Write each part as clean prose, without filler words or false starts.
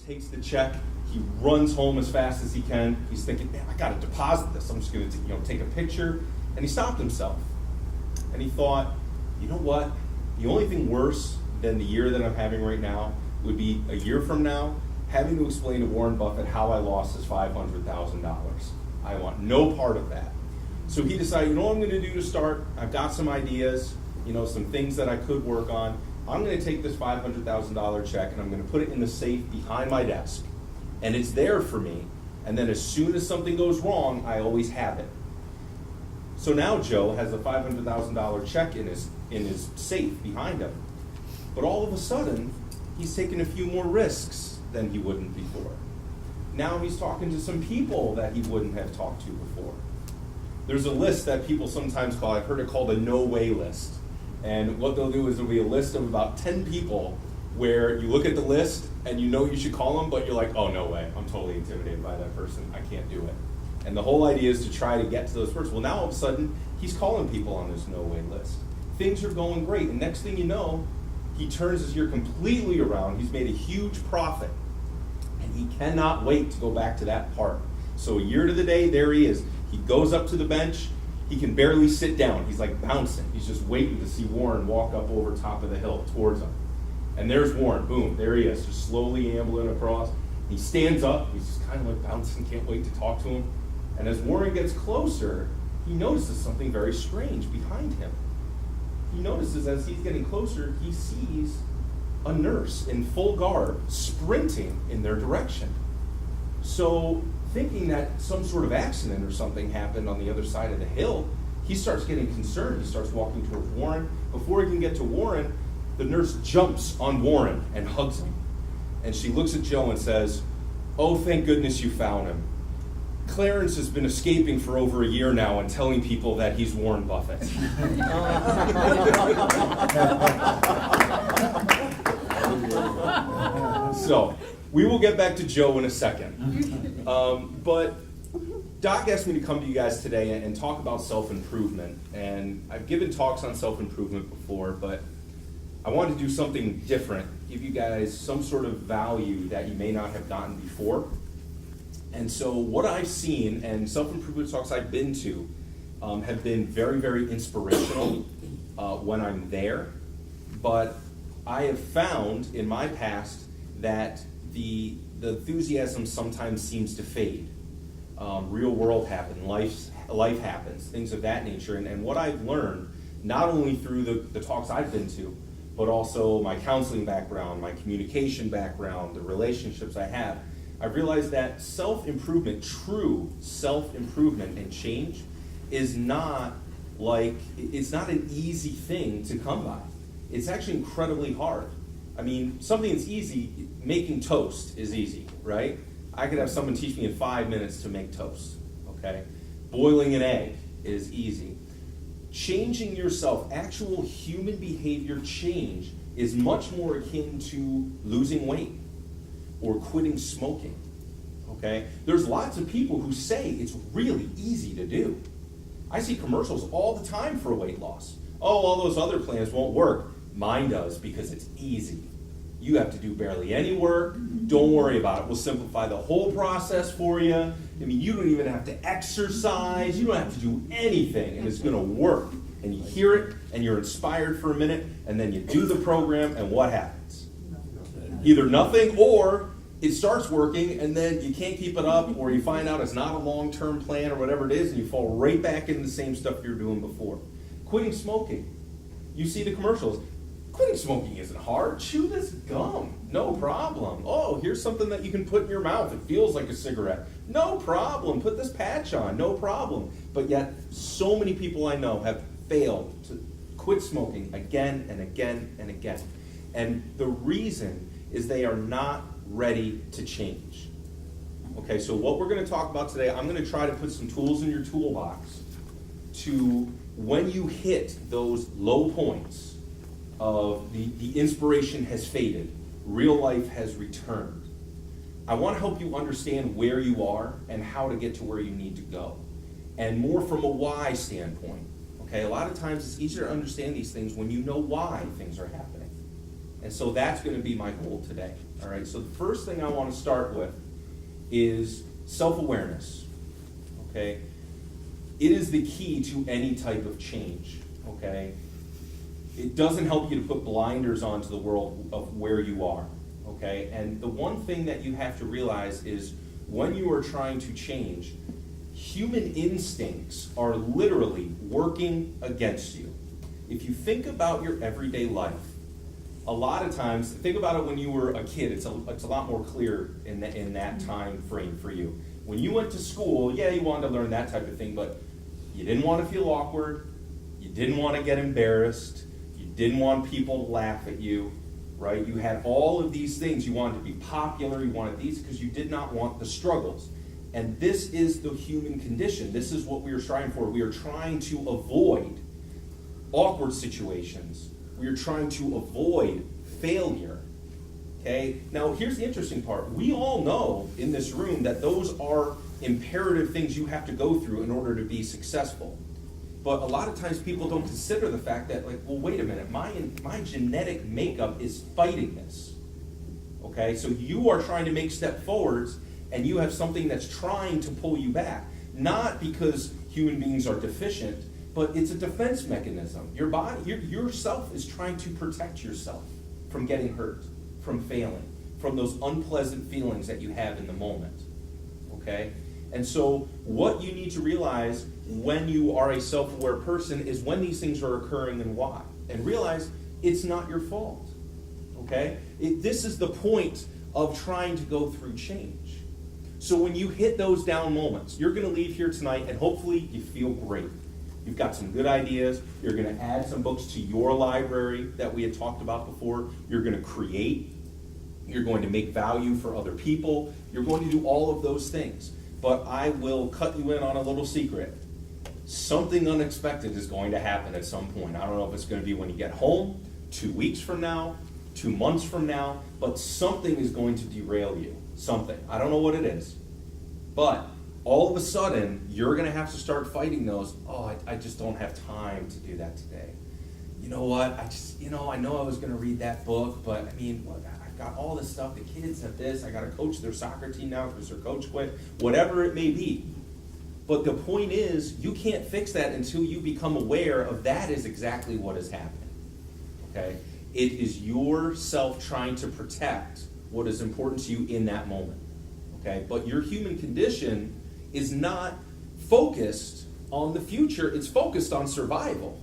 Takes the check, he runs home as fast as he can. He's thinking, man, I gotta deposit this. I'm just gonna take a picture. And he stopped himself. And he thought, you know what? The only thing worse than the year that I'm having right now would be a year from now having to explain to Warren Buffett how I lost his $500,000. I want no part of that. So he decided, you know what I'm gonna do to start? I've got some ideas, some things that I could work on. I'm going to take this $500,000 check and I'm going to put it in the safe behind my desk. And it's there for me. And then as soon as something goes wrong, I always have it. So now Joe has a $500,000 check in his safe behind him. But all of a sudden, he's taking a few more risks than he wouldn't before. Now he's talking to some people that he wouldn't have talked to before. There's a list that people sometimes call, I've heard it called a no-way list. And what they'll do is there'll be a list of about 10 people where you look at the list and you know you should call them, but you're like, oh, no way. I'm totally intimidated by that person. I can't do it. And the whole idea is to try to get to those first. Well, now all of a sudden, he's calling people on this no-way list. Things are going great. And next thing you know, he turns his year completely around. He's made a huge profit. And he cannot wait to go back to that part. So a year to the day, there he is. He goes up to the bench. He can barely sit down. He's like bouncing. He's just waiting to see Warren walk up over top of the hill towards him. And there's Warren. Boom, there he is, just slowly ambling across. He stands up. He's just kind of like bouncing, can't wait to talk to him. And as Warren gets closer, he notices something very strange behind him. He notices as he's getting closer, he sees a nurse in full garb sprinting in their direction. So, thinking that some sort of accident or something happened on the other side of the hill, he starts getting concerned. He starts walking towards Warren. Before he can get to Warren, the nurse jumps on Warren and hugs him. And she looks at Joe and says, oh, thank goodness you found him. Clarence has been escaping for over a year now and telling people that he's Warren Buffett. So, we will get back to Joe in a second. But Doc asked me to come to you guys today and talk about self-improvement. And I've given talks on self-improvement before, but I wanted to do something different, give you guys some sort of value that you may not have gotten before. And so what I've seen, and self-improvement talks I've been to, have been very, very inspirational when I'm there. But I have found in my past that the enthusiasm sometimes seems to fade. Real world happens, life happens, things of that nature. And what I've learned, not only through the talks I've been to, but also my counseling background, my communication background, the relationships I have, I've realized that self-improvement, true self-improvement and change is not it's not an easy thing to come by. It's actually incredibly hard. I mean, something that's easy, making toast is easy, right? I could have someone teach me in 5 minutes to make toast, okay? Boiling an egg is easy. Changing yourself, actual human behavior change, is much more akin to losing weight or quitting smoking, okay? There's lots of people who say it's really easy to do. I see commercials all the time for weight loss. Oh, all those other plans won't work. Mine does because it's easy. You have to do barely any work. Don't worry about it. We'll simplify the whole process for you. I mean, you don't even have to exercise. You don't have to do anything, and it's going to work. And you hear it, and you're inspired for a minute, and then you do the program, and what happens? Either nothing, or it starts working, and then you can't keep it up, or you find out it's not a long-term plan, or whatever it is, and you fall right back into the same stuff you were doing before. Quitting smoking. You see the commercials. Quitting smoking isn't hard. Chew this gum. No problem. Oh, here's something that you can put in your mouth. It feels like a cigarette. No problem. Put this patch on. No problem. But yet, so many people I know have failed to quit smoking again and again and again. And the reason is they are not ready to change. Okay, so what we're going to talk about today, I'm going to try to put some tools in your toolbox to, when you hit those low points of the inspiration has faded, real life has returned. I want to help you understand where you are and how to get to where you need to go. And more from a why standpoint. Okay, a lot of times it's easier to understand these things when you know why things are happening. And so that's going to be my goal today. All right, so the first thing I want to start with is self-awareness. Okay? It is the key to any type of change. Okay? It doesn't help you to put blinders onto the world of where you are. Okay? And the one thing that you have to realize is when you are trying to change, human instincts are literally working against you. If you think about your everyday life, a lot of times, think about it when you were a kid, it's a lot more clear in that time frame for you. When you went to school, yeah, you wanted to learn that type of thing, but you didn't want to feel awkward, you didn't want to get embarrassed, you didn't want people to laugh at you, right? You had all of these things. You wanted to be popular, you wanted these because you did not want the struggles. And this is the human condition. This is what we are striving for. We are trying to avoid awkward situations. We are trying to avoid failure. Okay? Now, here's the interesting part. We all know in this room that those are imperative things you have to go through in order to be successful. But a lot of times people don't consider the fact that, like, well, wait a minute, my genetic makeup is fighting this. Okay? So you are trying to make step forwards, and you have something that's trying to pull you back. Not because human beings are deficient, but it's a defense mechanism. Your body, yourself is trying to protect yourself from getting hurt, from failing, from those unpleasant feelings that you have in the moment. Okay? And so what you need to realize when you are a self-aware person is when these things are occurring and why. And realize it's not your fault. Okay? This is the point of trying to go through change. So when you hit those down moments, you're going to leave here tonight and hopefully you feel great. You've got some good ideas. You're going to add some books to your library that we had talked about before. You're going to create. You're going to make value for other people. You're going to do all of those things. But I will cut you in on a little secret. Something unexpected is going to happen at some point. I don't know if it's going to be when you get home, 2 weeks from now, 2 months from now, but something is going to derail you. Something. I don't know what it is. But all of a sudden, you're going to have to start fighting those, I just don't have time to do that today. You know what? I know I was going to read that book, but I've got all this stuff. The kids have this. I got to coach their soccer team now because their coach quit. Whatever it may be. But the point is, you can't fix that until you become aware of that is exactly what is happening. Okay? It is yourself trying to protect what is important to you in that moment. Okay? But your human condition is not focused on the future, it's focused on survival.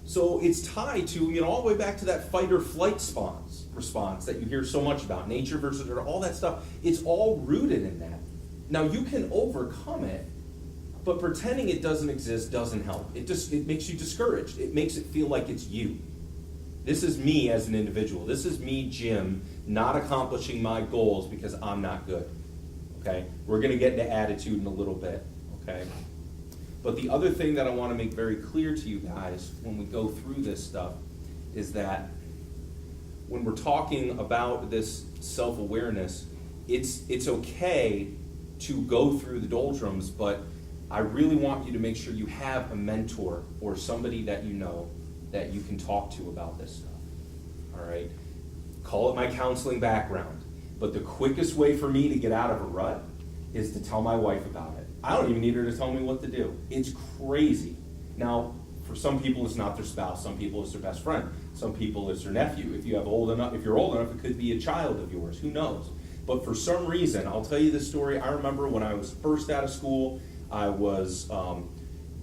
So it's tied to, all the way back to that fight or flight response that you hear so much about, nature versus all that stuff. It's all rooted in that. Now you can overcome it, but pretending it doesn't exist doesn't help. It makes you discouraged. It makes it feel like it's you. This is me as an individual. This is me, Jim, not accomplishing my goals because I'm not good. Okay? We're going to get into attitude in a little bit. Okay? But the other thing that I want to make very clear to you guys when we go through this stuff is that when we're talking about this self-awareness, it's okay to go through the doldrums, but I really want you to make sure you have a mentor or somebody that you know that you can talk to about this stuff. All right? Call it my counseling background. But the quickest way for me to get out of a rut is to tell my wife about it. I don't even need her to tell me what to do. It's crazy. Now, for some people, it's not their spouse. Some people, it's their best friend. Some people, it's their nephew. If you're old enough, it could be a child of yours. Who knows? But for some reason, I'll tell you this story. I remember when I was first out of school, I was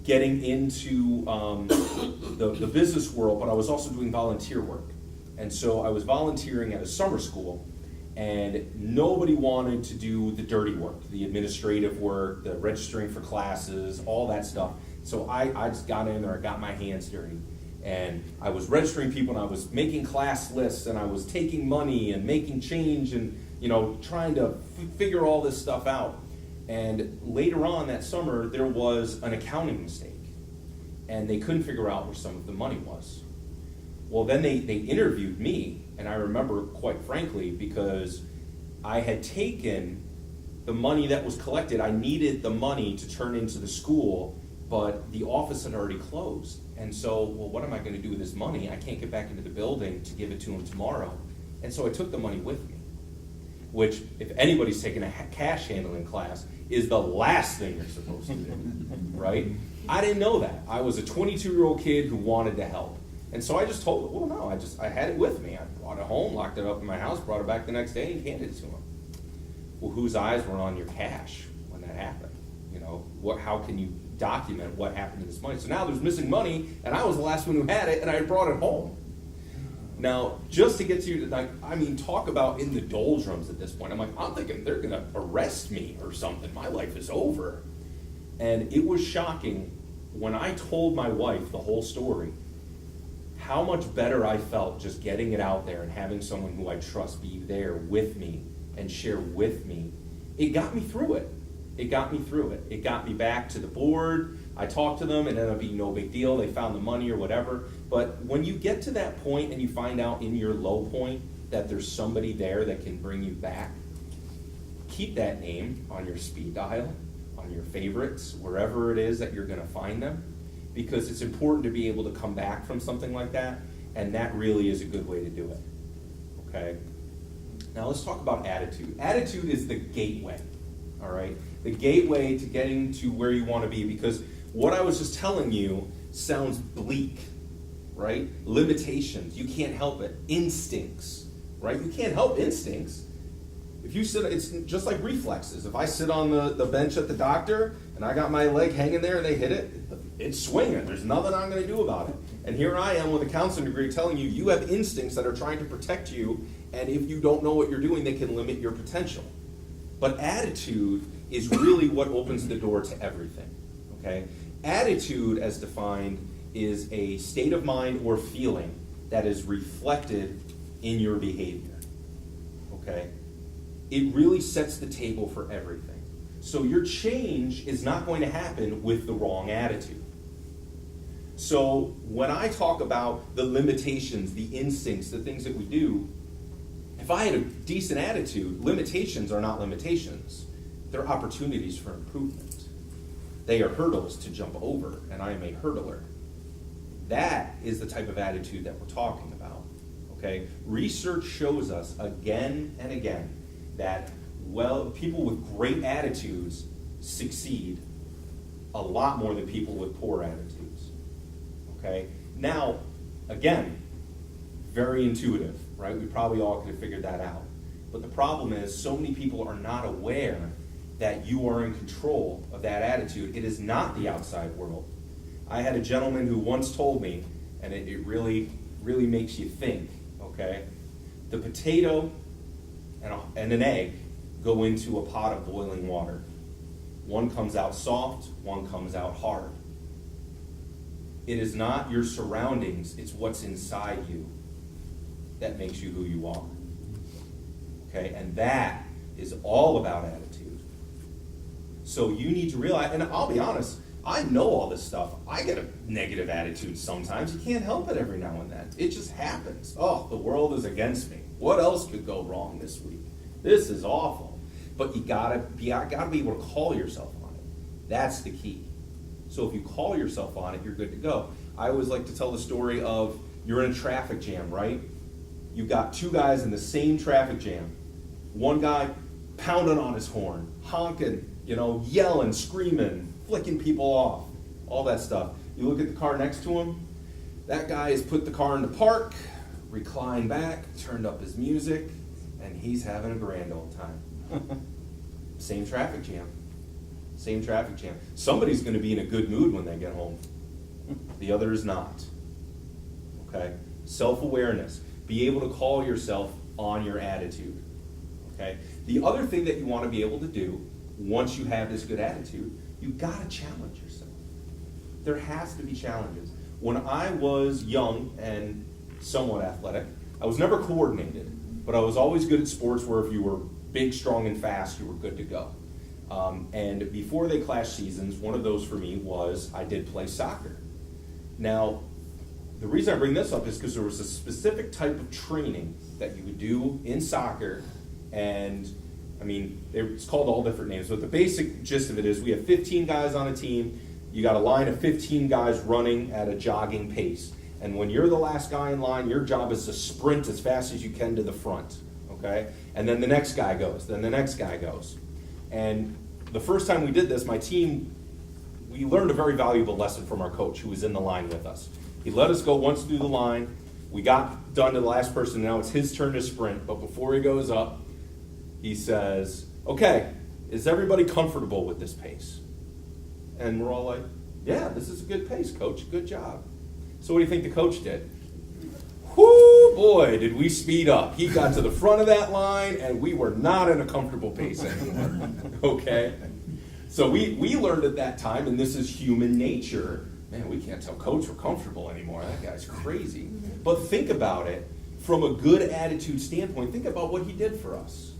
getting into the business world, but I was also doing volunteer work. And so I was volunteering at a summer school, and nobody wanted to do the dirty work, the administrative work, the registering for classes, all that stuff. So I just got in there, I got my hands dirty. And I was registering people, and I was making class lists, and I was taking money and making change and, trying to figure all this stuff out. And later on that summer, there was an accounting mistake. And they couldn't figure out where some of the money was. Well, then they interviewed me, and I remember, quite frankly, because I had taken the money that was collected. I needed the money to turn into the school, but the office had already closed. And so, well, what am I going to do with this money? I can't get back into the building to give it to him tomorrow. And so I took the money with me, which, if anybody's taken a cash handling class, is the last thing you're supposed to do, right? I didn't know that. I was a 22-year-old kid who wanted to help. And so I just told him, well, no, I had it with me. I brought it home, locked it up in my house, brought it back the next day, and handed it to him. Well, whose eyes were on your cash when that happened? You know, how can you document what happened to this money? So now there's missing money, and I was the last one who had it, and I brought it home. Now, just to get to you, talk about in the doldrums at this point. I'm thinking they're going to arrest me or something. My life is over. And it was shocking when I told my wife the whole story, how much better I felt just getting it out there and having someone who I trust be there with me and share with me. It got me through it. It got me back to the board. I talked to them, and it ended up being no big deal. They found the money or whatever. But when you get to that point and you find out in your low point that there's somebody there that can bring you back, keep that name on your speed dial, on your favorites, wherever it is that you're going to find them, because it's important to be able to come back from something like that, and that really is a good way to do it. Okay? Now let's talk about attitude. Attitude is the gateway, all right? The gateway to getting to where you want to be, because what I was just telling you sounds bleak, right? Limitations, you can't help it. Instincts, right? You can't help instincts. If you sit, it's just like reflexes. If I sit on the bench at the doctor and I got my leg hanging there and they hit it, it's swinging. There's nothing I'm going to do about it. And here I am with a counseling degree telling you, you have instincts that are trying to protect you, and if you don't know what you're doing, they can limit your potential. But attitude is really what opens the door to everything, okay? Attitude, as defined, is a state of mind or feeling that is reflected in your behavior, okay? It really sets the table for everything. So your change is not going to happen with the wrong attitude. So when I talk about the limitations, the instincts, the things that we do, if I had a decent attitude, limitations are not limitations. They're opportunities for improvement. They are hurdles to jump over, and I am a hurdler. That is the type of attitude that we're talking about, okay? Research shows us again and again that, people with great attitudes succeed a lot more than people with poor attitudes, okay? Now, again, very intuitive, right? We probably all could have figured that out. But the problem is, so many people are not aware that you are in control of that attitude. It is not the outside world. I had a gentleman who once told me, and it really, really makes you think, okay? The potato and an egg go into a pot of boiling water. One comes out soft, one comes out hard. It is not your surroundings, it's what's inside you that makes you who you are. Okay, and that is all about attitude. So you need to realize, and I'll be honest, I know all this stuff. I get a negative attitude sometimes. You can't help it every now and then. It just happens. Oh, the world is against me. What else could go wrong this week? This is awful. But you gotta be able to call yourself on it. That's the key. So if you call yourself on it, you're good to go. I always like to tell the story of, you're in a traffic jam, right? You've got two guys in the same traffic jam. One guy pounding on his horn, honking, yelling, screaming, flicking people off, all that stuff. You look at the car next to him, that guy has put the car in the park, reclined back, turned up his music, and he's having a grand old time. Same traffic jam. Same traffic jam. Somebody's going to be in a good mood when they get home. The other is not. Okay? Self-awareness. Be able to call yourself on your attitude. Okay? The other thing that you want to be able to do, once you have this good attitude, you've got to challenge yourself. There has to be challenges. When I was young and somewhat athletic, I was never coordinated, but I was always good at sports where if you were big, strong, and fast, you were good to go. And before they clashed seasons, one of those for me was I did play soccer. Now, the reason I bring this up is because there was a specific type of training that you would do in soccer, and it's called all different names, but the basic gist of it is we have 15 guys on a team. You got a line of 15 guys running at a jogging pace. And when you're the last guy in line, your job is to sprint as fast as you can to the front, okay? And then the next guy goes, then the next guy goes. And the first time we did this, my team, we learned a very valuable lesson from our coach who was in the line with us. He let us go once through the line. We got done to the last person. Now it's his turn to sprint. But before he goes up, he says, okay, is everybody comfortable with this pace? And we're all like, yeah, this is a good pace, coach. Good job. So what do you think the coach did? Whoo, boy, did we speed up. He got to the front of that line, and we were not in a comfortable pace anymore. Okay? So we learned at that time, and this is human nature. Man, we can't tell coach we're comfortable anymore. That guy's crazy. But think about it from a good attitude standpoint. Think about what he did for us.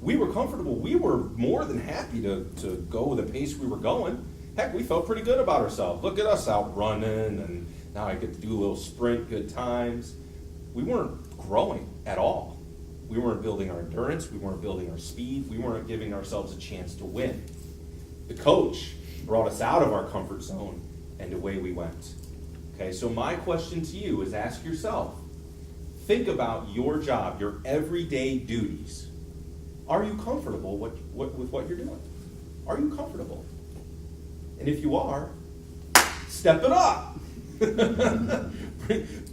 We were comfortable. We were more than happy to go with the pace we were going. Heck, we felt pretty good about ourselves. Look at us out running, and now I get to do a little sprint, good times. We weren't growing at all. We weren't building our endurance. We weren't building our speed. We weren't giving ourselves a chance to win. The coach brought us out of our comfort zone, and away we went. Okay, so my question to you is ask yourself, think about your job, your everyday duties. Are you comfortable with what you're doing? Are you comfortable? And if you are, step it up.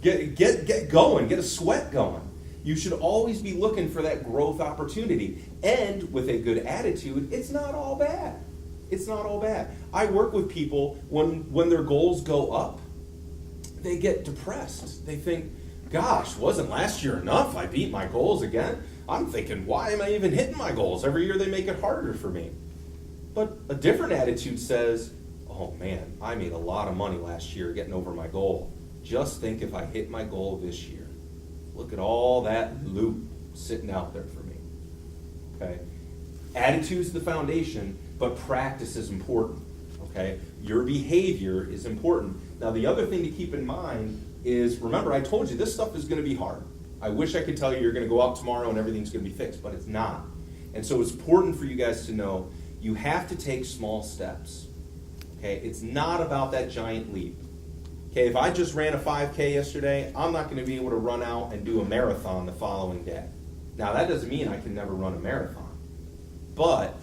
Get going, get a sweat going. You should always be looking for that growth opportunity. And with a good attitude, it's not all bad. It's not all bad. I work with people when their goals go up, they get depressed. They think, gosh, wasn't last year enough? I beat my goals again. I'm thinking, why am I even hitting my goals? Every year they make it harder for me. But a different attitude says, oh man, I made a lot of money last year getting over my goal. Just think if I hit my goal this year. Look at all that loot sitting out there for me. Okay? Attitude's the foundation, but practice is important. Okay? Your behavior is important. Now the other thing to keep in mind is, remember I told you this stuff is going to be hard. I wish I could tell you you're going to go out tomorrow and everything's going to be fixed, but it's not. And so it's important for you guys to know you have to take small steps. Okay? It's not about that giant leap. Okay, if I just ran a 5K yesterday, I'm not going to be able to run out and do a marathon the following day. Now, that doesn't mean I can never run a marathon. But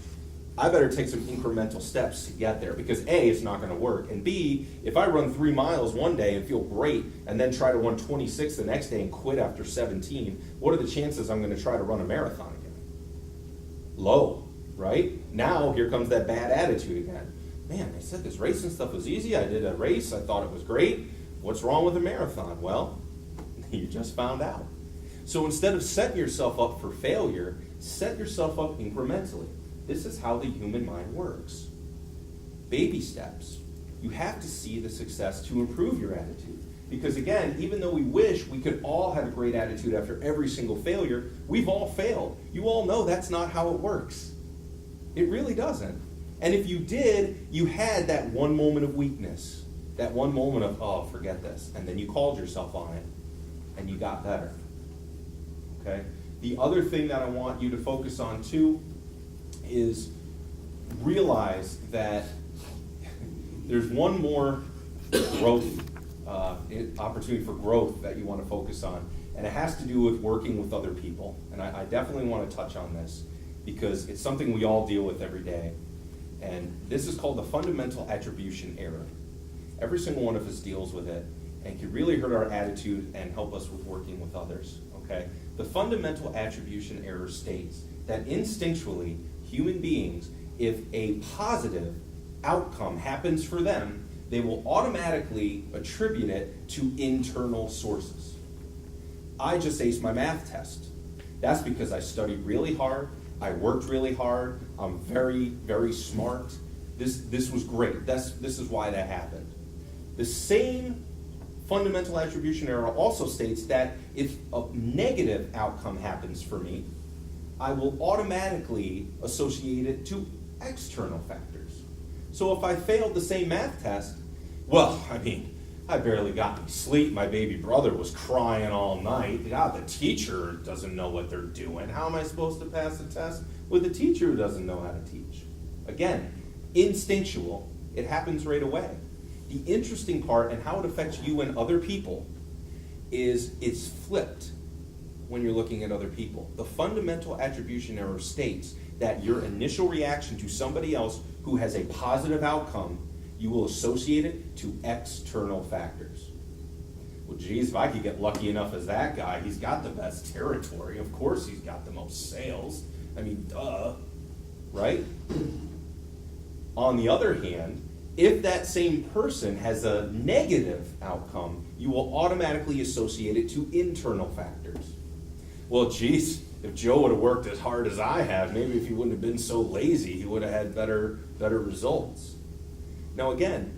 I better take some incremental steps to get there because A, it's not going to work. And B, if I run 3 miles one day and feel great and then try to run 26 the next day and quit after 17, what are the chances I'm going to try to run a marathon again? Low, right? Now, here comes that bad attitude again. Man, they said this racing stuff was easy. I did a race. I thought it was great. What's wrong with a marathon? Well, you just found out. So instead of setting yourself up for failure, set yourself up incrementally. This is how the human mind works. Baby steps. You have to see the success to improve your attitude. Because again, even though we wish we could all have a great attitude after every single failure, we've all failed. You all know that's not how it works. It really doesn't. And if you did, you had that one moment of weakness, that one moment of, oh, forget this. And then you called yourself on it, and you got better. Okay? The other thing that I want you to focus on, too, is realize that there's one more growth, opportunity for growth that you want to focus on. And it has to do with working with other people. And I definitely want to touch on this because it's something we all deal with every day. And this is called the fundamental attribution error. Every single one of us deals with it and can really hurt our attitude and help us with working with others. Okay? The fundamental attribution error states that instinctually, human beings, if a positive outcome happens for them, they will automatically attribute it to internal sources. I just aced my math test. That's because I studied really hard. I worked really hard. I'm very, very smart. This was great. This is why that happened. The same fundamental attribution error also states that if a negative outcome happens for me, I will automatically associate it to external factors. So if I failed the same math test, well, I barely got any sleep. My baby brother was crying all night. God, the teacher doesn't know what they're doing. How am I supposed to pass the test with a teacher who doesn't know how to teach? Again, instinctual. It happens right away. The interesting part and how it affects you and other people is it's flipped when you're looking at other people. The fundamental attribution error states that your initial reaction to somebody else who has a positive outcome, you will associate it to external factors. Well, geez, if I could get lucky enough as that guy, he's got the best territory. Of course he's got the most sales. I mean, duh, right? On the other hand, if that same person has a negative outcome, you will automatically associate it to internal factors. Well, geez, if Joe would have worked as hard as I have, maybe if he wouldn't have been so lazy, he would have had better results. Now again,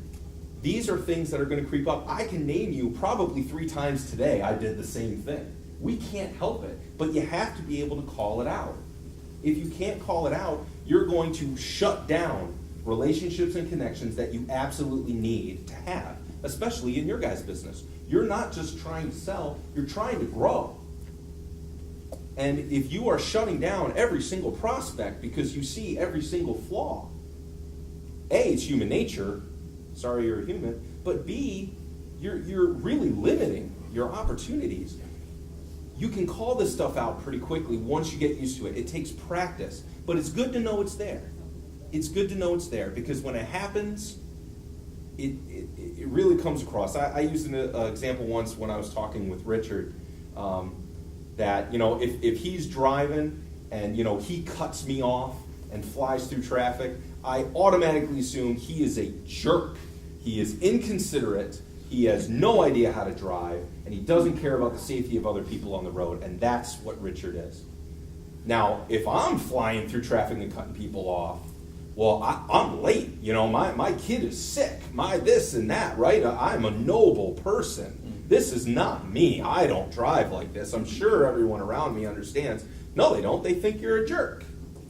these are things that are going to creep up. I can name you probably 3 times today I did the same thing. We can't help it, but you have to be able to call it out. If you can't call it out, you're going to shut down relationships and connections that you absolutely need to have, especially in your guys' business. You're not just trying to sell, you're trying to grow. And if you are shutting down every single prospect because you see every single flaw, A, it's human nature, sorry you're a human, but B, you're really limiting your opportunities. You can call this stuff out pretty quickly once you get used to it. It takes practice, but it's good to know it's there. It's good to know it's there because when it happens, it really comes across. I used an example once when I was talking with Richard that, if he's driving and, he cuts me off and flies through traffic, I automatically assume he is a jerk. He is inconsiderate. He has no idea how to drive, and he doesn't care about the safety of other people on the road, and that's what Richard is. Now, if I'm flying through traffic and cutting people off, well, I'm late. My kid is sick. My this and that, right? I'm a noble person. This is not me. I don't drive like this. I'm sure everyone around me understands. No, they don't. They think you're a jerk,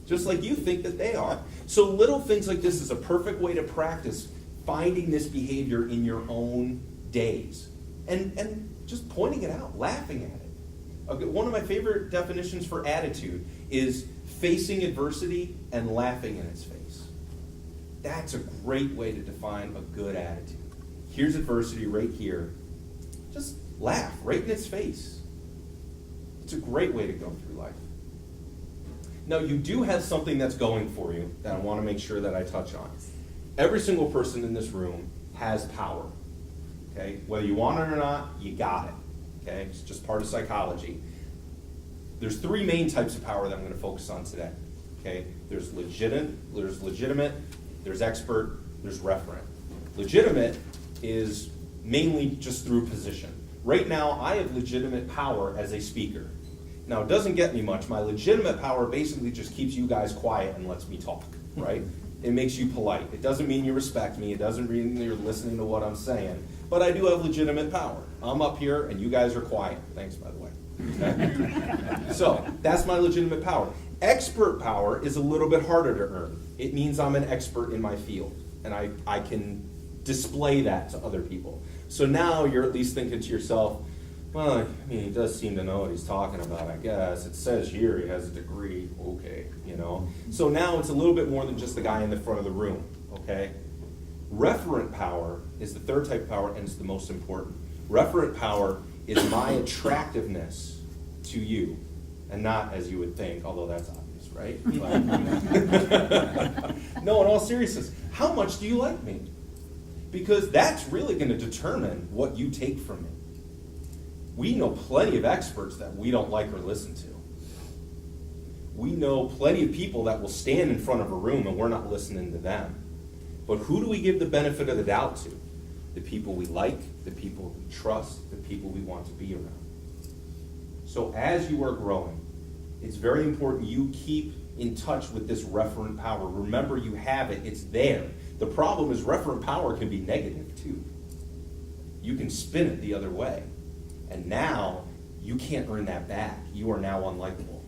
just like you think that they are. So little things like this is a perfect way to practice finding this behavior in your own days and just pointing it out, laughing at it. One of my favorite definitions for attitude is facing adversity and laughing in its face. That's a great way to define a good attitude. Here's adversity right here. Just laugh right in its face. It's a great way to go through life. Now, you do have something that's going for you that I want to make sure that I touch on. Every single person in this room has power. Okay? Whether you want it or not, you got it. Okay? It's just part of psychology. There's 3 main types of power that I'm going to focus on today. Okay? There's legitimate, there's expert, there's referent. Legitimate is mainly just through position. Right now, I have legitimate power as a speaker. Now, it doesn't get me much. My legitimate power basically just keeps you guys quiet and lets me talk, right? It makes you polite. It doesn't mean you respect me. It doesn't mean you're listening to what I'm saying. But I do have legitimate power. I'm up here and you guys are quiet. Thanks, by the way. Okay? So, that's my legitimate power. Expert power is a little bit harder to earn. It means I'm an expert in my field. And I can display that to other people. So now you're at least thinking to yourself, well, he does seem to know what he's talking about, I guess. It says here he has a degree. Okay, So now it's a little bit more than just the guy in the front of the room, okay? Referent power is the 3rd type of power, and it's the most important. Referent power is my attractiveness to you, and not as you would think, although that's obvious, right? No, in all seriousness, how much do you like me? Because that's really going to determine what you take from me. We know plenty of experts that we don't like or listen to. We know plenty of people that will stand in front of a room and we're not listening to them. But who do we give the benefit of the doubt to? The people we like, the people we trust, the people we want to be around. So as you are growing, it's very important you keep in touch with this referent power. Remember, you have it. It's there. The problem is referent power can be negative too. You can spin it the other way. And now you can't earn that back. You are now unlikable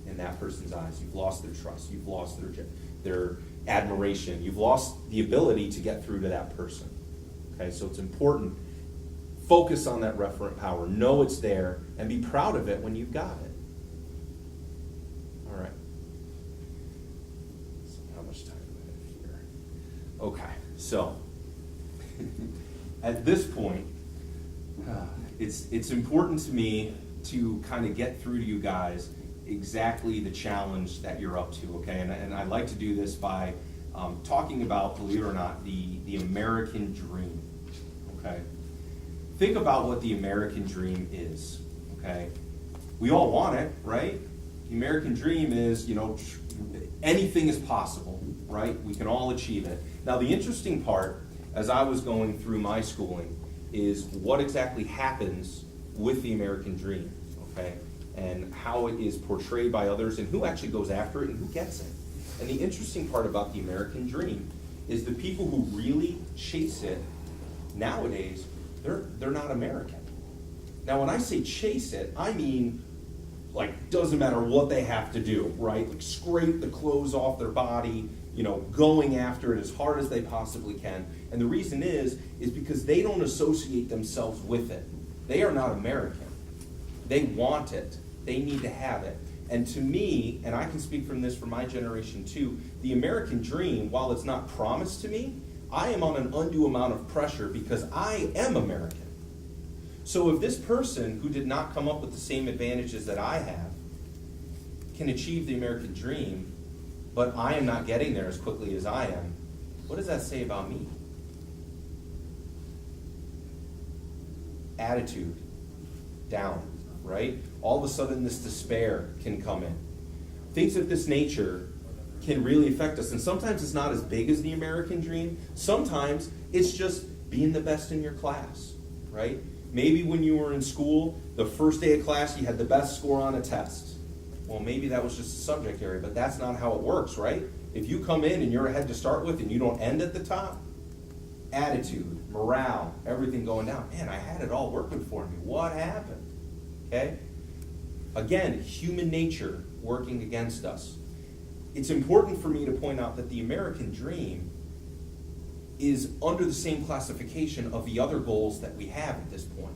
in that person's eyes. You've lost their trust. You've lost their admiration. You've lost the ability to get through to that person. Okay, so it's important. Focus on that referent power. Know it's there and be proud of it when you've got it. All right. So how much time do I have here? Okay. So, at this point, it's important to me to kind of get through to you guys exactly the challenge that you're up to, okay? And I like to do this by talking about, believe it or not, the American dream, okay? Think about what the American dream is, okay? We all want it, right? The American dream is, anything is possible, right? We can all achieve it. Now, the interesting part, as I was going through my schooling, is what exactly happens with the American dream, okay? And how it is portrayed by others, and who actually goes after it, and who gets it. And the interesting part about the American dream is the people who really chase it nowadays, they're not American. Now, when I say chase it, I mean, like, doesn't matter what they have to do, right? Like, scrape the clothes off their body, going after it as hard as they possibly can. And the reason is because they don't associate themselves with it. They are not American. They want it. They need to have it. And to me, and I can speak from this for my generation too, the American dream, while it's not promised to me, I am on an undue amount of pressure because I am American. So if this person who did not come up with the same advantages that I have can achieve the American dream, but I am not getting there as quickly as I am, what does that say about me? Attitude, down, right? All of a sudden this despair can come in. Things of this nature can really affect us. And sometimes it's not as big as the American dream. Sometimes it's just being the best in your class, right? Maybe when you were in school, the first day of class, you had the best score on a test. Well, maybe that was just a subject area, but that's not how it works, right? If you come in and you're ahead to start with and you don't end at the top, attitude, morale, everything going down. Man, I had it all working for me. What happened? Okay? Again, human nature working against us. It's important for me to point out that the American dream is under the same classification of the other goals that we have at this point.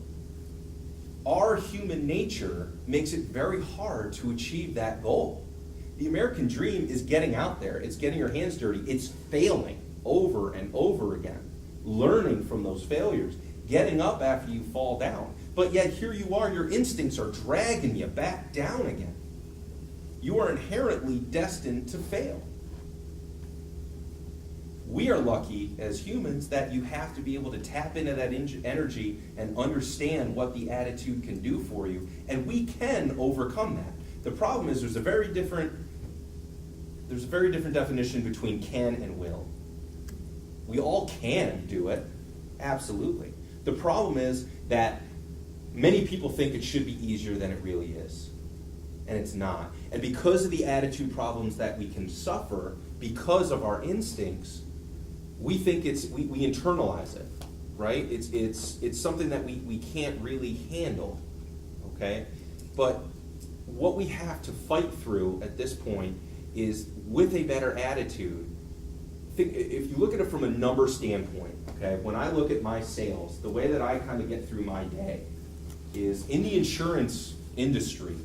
Our human nature makes it very hard to achieve that goal. The American dream is getting out there. It's getting your hands dirty. It's failing over and over again, learning from those failures, getting up after you fall down. But yet here you are, your instincts are dragging you back down again. You are inherently destined to fail. We are lucky as humans that you have to be able to tap into that energy and understand what the attitude can do for you, and we can overcome that. The problem is there's a very different definition between can and will. We all can do it, absolutely. The problem is that many people think it should be easier than it really is, and it's not. And because of the attitude problems that we can suffer because of our instincts, we think we internalize it, right? It's something that we can't really handle, okay? But what we have to fight through at this point is with a better attitude. If you look at it from a number standpoint, okay, when I look at my sales, the way that I kind of get through my day is in the insurance industry.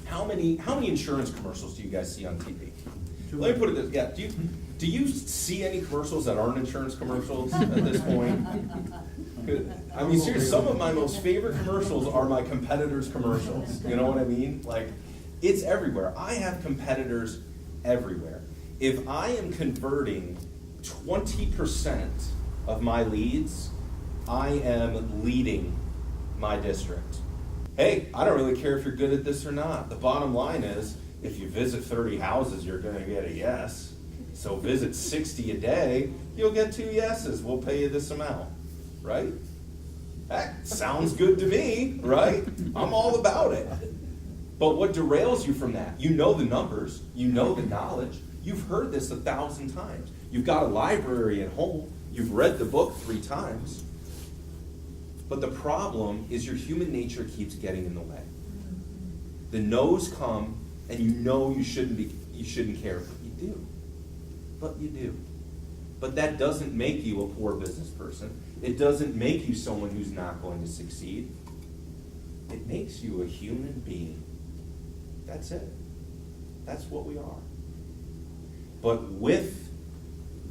How many insurance commercials do you guys see on TV? Let me put it this, yeah, do you see any commercials that aren't insurance commercials at this point? I mean, seriously, some of my most favorite commercials are my competitors' commercials. You know what I mean? Like, it's everywhere. I have competitors everywhere. If I am converting 20% of my leads, I am leading my district. Hey, I don't really care if you're good at this or not. The bottom line is, if you visit 30 houses, you're going to get a yes. So visit 60 a day, you'll get 2 yeses. We'll pay you this amount, right? That sounds good to me, right? I'm all about it. But what derails you from that? You know the numbers. You know the knowledge. You've heard this 1,000 times. You've got a library at home. You've read the book 3 times. But the problem is your human nature keeps getting in the way. The no's come, and you know you shouldn't care, but you do. But you do. But that doesn't make you a poor business person. It doesn't make you someone who's not going to succeed. It makes you a human being. That's it. That's what we are. But with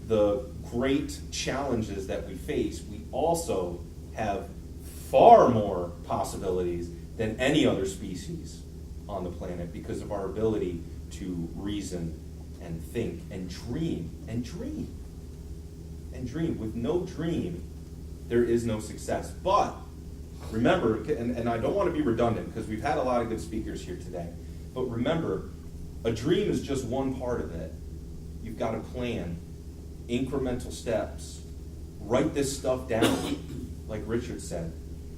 the great challenges that we face, we also have far more possibilities than any other species on the planet because of our ability to reason and think and dream and dream and dream. With no dream, there is no success. But remember, and I don't want to be redundant because we've had a lot of good speakers here today, but remember, a dream is just one part of it. You've got to plan, incremental steps, write this stuff down, like Richard said.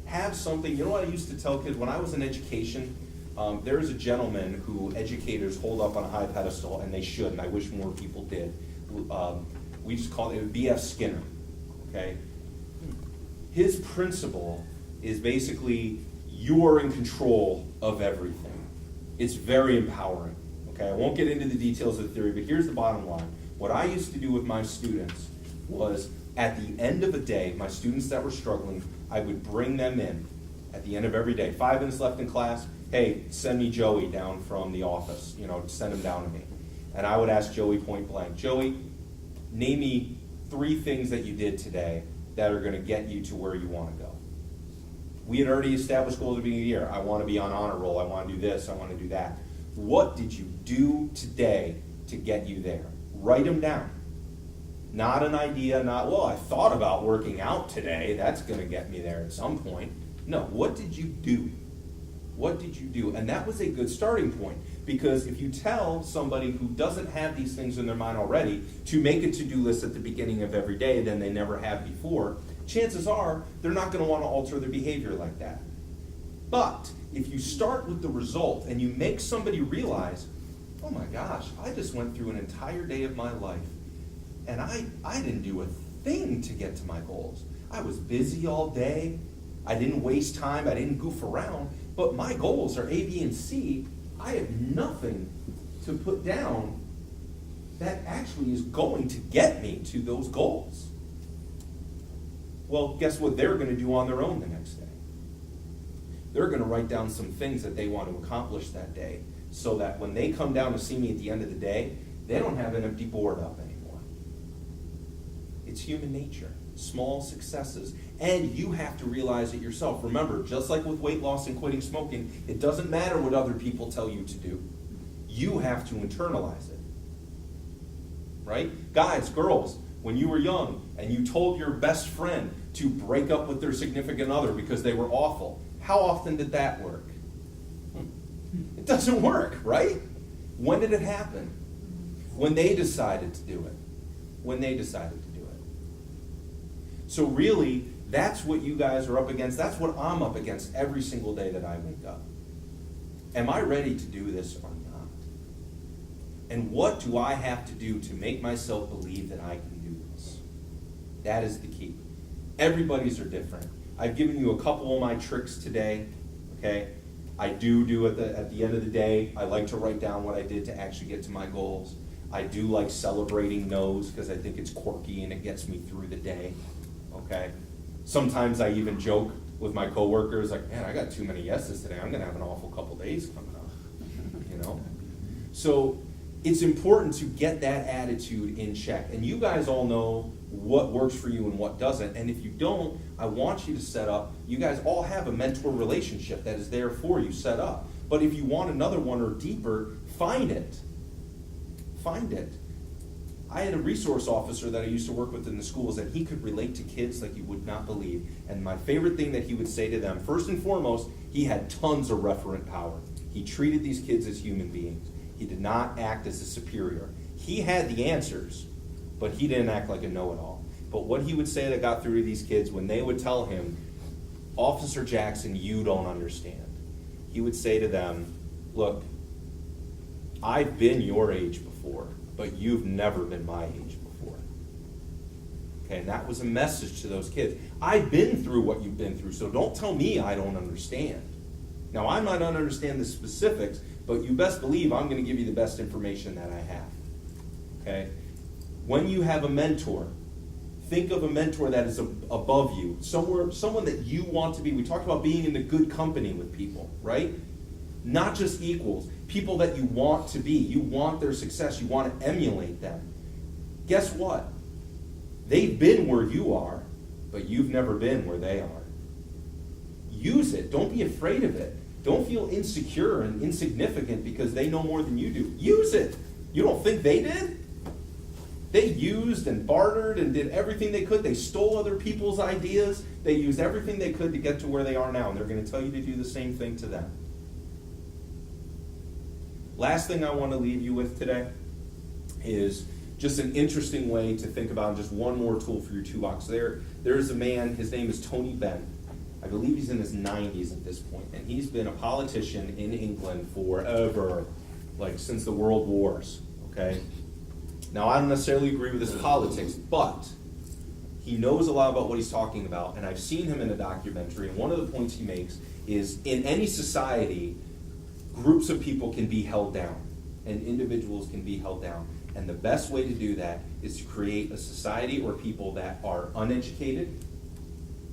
Have something. You know what I used to tell kids when I was in education? There is a gentleman who educators hold up on a high pedestal, and they should, and I wish more people did. We just call it B.F. Skinner, okay? His principle is basically you are in control of everything. It's very empowering, okay? I won't get into the details of the theory, but here's the bottom line. What I used to do with my students was at the end of a day, my students that were struggling, I would bring them in at the end of every day. 5 minutes left in class, hey, send me Joey down from the office, send him down to me. And I would ask Joey point blank, Joey, name me 3 things that you did today that are going to get you to where you want to go. We had already established goals at the beginning of the year. I want to be on honor roll. I want to do this. I want to do that. What did you do today to get you there? Write them down. Not an idea, I thought about working out today. That's going to get me there at some point. No, what did you do? What did you do? And that was a good starting point, because if you tell somebody who doesn't have these things in their mind already to make a to-do list at the beginning of every day than they never have before, chances are they're not going to want to alter their behavior like that. But if you start with the result and you make somebody realize, oh my gosh, I just went through an entire day of my life and I didn't do a thing to get to my goals. I was busy all day. I didn't waste time. I didn't goof around. But my goals are A, B, and C. I have nothing to put down that actually is going to get me to those goals. Well, guess what they're going to do on their own the next day? They're going to write down some things that they want to accomplish that day so that when they come down to see me at the end of the day, they don't have an empty board up anymore. It's human nature. Small successes. And you have to realize it yourself. Remember, just like with weight loss and quitting smoking, it doesn't matter what other people tell you to do. You have to internalize it. Right? Guys, girls, when you were young and you told your best friend to break up with their significant other because they were awful, how often did that work? It doesn't work, right? When did it happen? When they decided to do it. When they decided to do it. So really, that's what you guys are up against. That's what I'm up against every single day that I wake up. Am I ready to do this or not? And what do I have to do to make myself believe that I can do this? That is the key. Everybody's are different. I've given you a couple of my tricks today, okay? I do at the end of the day, I like to write down what I did to actually get to my goals. I do like celebrating no's because I think it's quirky and it gets me through the day, okay? Sometimes I even joke with my coworkers, like, man, I got too many yeses today. I'm going to have an awful couple days coming up, So it's important to get that attitude in check. And you guys all know what works for you and what doesn't. And if you don't, I want you to set up, you guys all have a mentor relationship that is there for you set up. But if you want another one or deeper, find it. Find it. I had a resource officer that I used to work with in the schools, and he could relate to kids like you would not believe. And my favorite thing that he would say to them, first and foremost, he had tons of referent power. He treated these kids as human beings. He did not act as a superior. He had the answers, but he didn't act like a know-it-all. But what he would say that got through to these kids when they would tell him, Officer Jackson, you don't understand. He would say to them, look, I've been your age before, but you've never been my age before. Okay, and that was a message to those kids. I've been through what you've been through, so don't tell me I don't understand. Now, I might not understand the specifics, but you best believe I'm going to give you the best information that I have. Okay? When you have a mentor, think of a mentor that is above you, someone that you want to be. We talked about being in the good company with people, right? Not just equals, people that you want to be. You want their success. You want to emulate them. Guess what? They've been where you are, but you've never been where they are. Use it. Don't be afraid of it. Don't feel insecure and insignificant because they know more than you do. Use it. You don't think they did? They used and bartered and did everything they could. They stole other people's ideas. They used everything they could to get to where they are now, and they're going to tell you to do the same thing to them. Last thing I want to leave you with today is just an interesting way to think about just one more tool for your toolbox. There's a man, his name is Tony Benton. I believe he's in his 90s at this point, and he's been a politician in England forever, like since the World Wars, okay? Now, I don't necessarily agree with his politics, but he knows a lot about what he's talking about, and I've seen him in a documentary, and one of the points he makes is in any society, groups of people can be held down, and individuals can be held down. And the best way to do that is to create a society or people that are uneducated,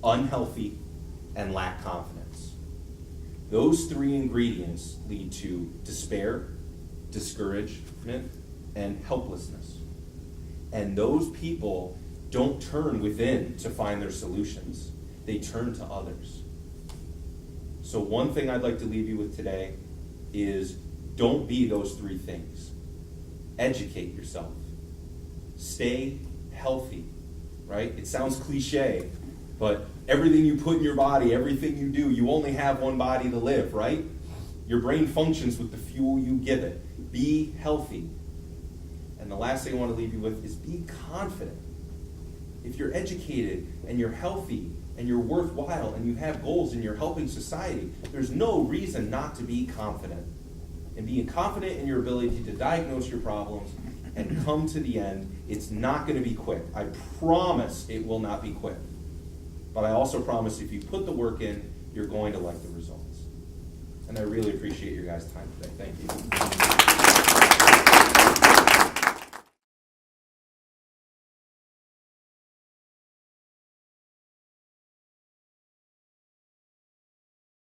unhealthy, and lack confidence. Those three ingredients lead to despair, discouragement, and helplessness. And those people don't turn within to find their solutions. They turn to others. So one thing I'd like to leave you with today is don't be those three things. Educate yourself. Stay healthy, right? It sounds cliche, but everything you put in your body, everything you do, you only have one body to live, right? Your brain functions with the fuel you give it. Be healthy. And the last thing I want to leave you with is be confident. If you're educated and you're healthy and you're worthwhile and you have goals and you're helping society, there's no reason not to be confident. And being confident in your ability to diagnose your problems and come to the end, it's not going to be quick. I promise it will not be quick. But I also promise if you put the work in, you're going to like the results. And I really appreciate your guys' time today. Thank you.